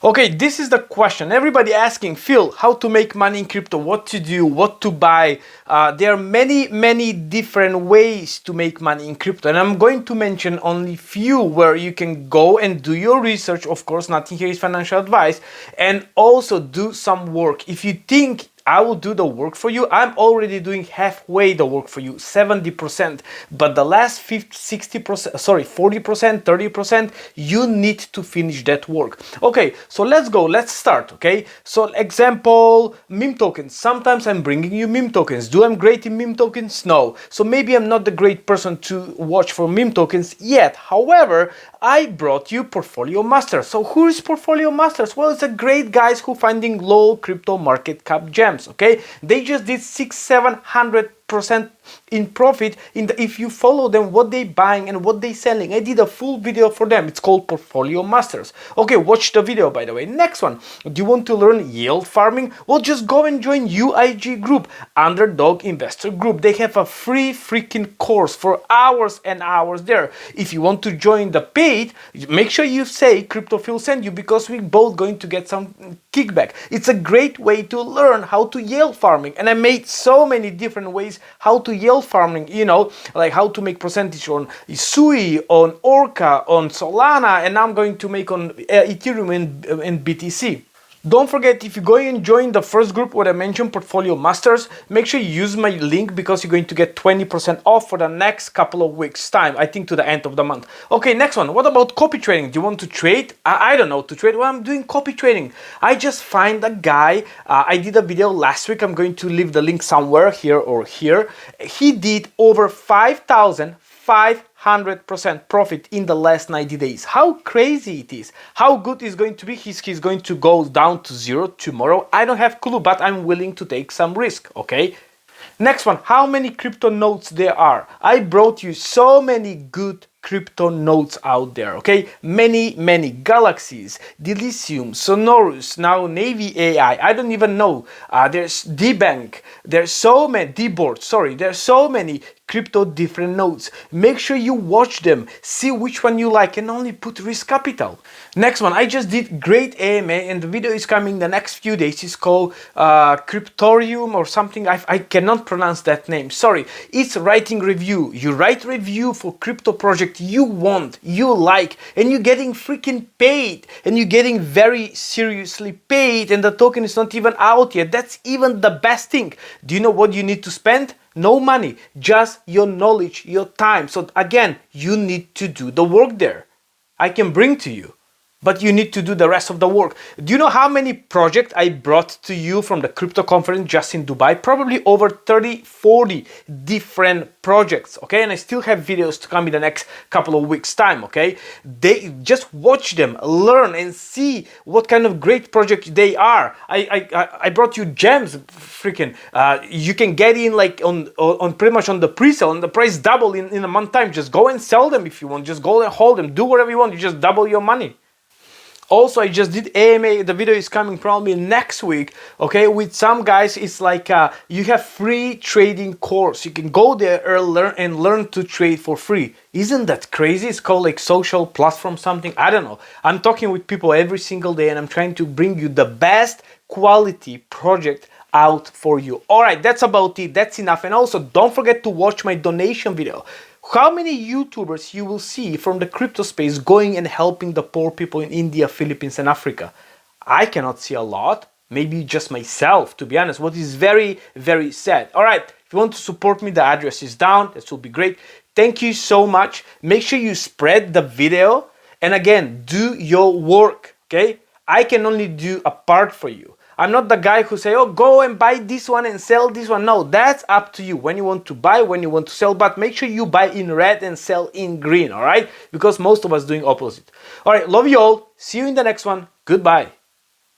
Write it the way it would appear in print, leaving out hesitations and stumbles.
Okay, this is the question. Everybody asking, Phil, how to make money in crypto, what to do, what to buy. There are many different ways to make money in crypto. And I'm going to mention only few where you can go and do your research. Of course, nothing here is financial advice. And also do some work. If you think I will do the work for you, I'm already doing halfway the work for you, 70%. But the last 40%, 30%, you need to finish that work. Okay, so let's go, let's start, okay? So example, meme tokens. Sometimes I'm bringing you meme tokens. Do I'm great in meme tokens? No. So maybe I'm not the great person to watch for meme tokens yet. However, I brought you Portfolio Masters. So who is Portfolio Masters? Well, it's a great guys who finding low crypto market cap gems, okay? They just did 600-700% in profit if you follow them, what they buying and what they selling. I did a full video for them. It's called Portfolio Masters. Okay, watch the video, by the way. Next one, do you want to learn yield farming? Well, just go and join UIG group, Underdog Investor Group. They have a free freaking course for hours and hours there. If you want to join the paid, make sure you say CryptoPhil sent you, because we're both going to get some kickback. It's a great way to learn how to yield farming, and I made so many different ways how to yield farming, you know, like how to make percentage on Sui, on Orca, on Solana, and I'm going to make on Ethereum and BTC. Don't forget, if you go and join the first group what I mentioned, Portfolio Masters, make sure you use my link, because you're going to get 20% off for the next couple of weeks time, I think to the end of the month. Okay, next one, what about copy trading? Do you want to trade? I don't know to trade. Well, I'm doing copy trading. I just find a guy, I did a video last week, I'm going to leave the link somewhere here or here. He did over 5,500% profit in the last 90 days. How crazy it is. How good is going to be. He's going to go down to zero tomorrow. I don't have clue, but I'm willing to take some risk, okay? Next one, how many crypto nodes there are? I brought you so many good crypto nodes out there, okay? Many galaxies, Delicium, Sonorous, now Navy AI, I don't even know. There's DBank, there's so many, DBoard, sorry, there's so many crypto different nodes. Make sure you watch them, see which one you like, and only put risk capital. Next one, I just did great AMA, and the video is coming the next few days. It's called Cryptorium or something. I cannot pronounce that name, sorry. It's writing review. You write review for crypto project you want, you like, and you're getting freaking paid, and you're getting very seriously paid, and the token is not even out yet. That's even the best thing. Do you know what you need to spend? No money, just your knowledge, your time. So again, you need to do the work there. I can bring to you, but you need to do the rest of the work. Do you know how many projects I brought to you from the crypto conference just in Dubai? Probably over 30-40 different projects, okay? And I still have videos to come in the next couple of weeks time, okay? They just watch them, learn, and see what kind of great projects they are. I brought you gems, freaking. You can get in like on pretty much on the pre-sale, and the price double in a month time. Just go and sell them if you want. Just go and hold them. Do whatever you want. You just double your money. Also, I just did AMA, the video is coming probably next week, okay, with some guys. It's like you have free trading course. You can go there and learn to trade for free. Isn't that crazy? It's called like social platform something, I don't know. I'm talking with people every single day, and I'm trying to bring you the best quality project out for you. All right, that's about it, that's enough. And also don't forget to watch my donation video. How many YouTubers you will see from the crypto space going and helping the poor people in India, Philippines, and Africa? I cannot see a lot, maybe just myself, to be honest, what is very sad. All right, if you want to support me, the address is down, that will be great. Thank you so much. Make sure you spread the video, and again, do your work, okay? I can only do a part for you. I'm not the guy who say, oh, go and buy this one and sell this one. No, that's up to you when you want to buy, when you want to sell, but make sure you buy in red and sell in green, all right? Because most of us doing opposite. All right, love you all. See you in the next one. Goodbye.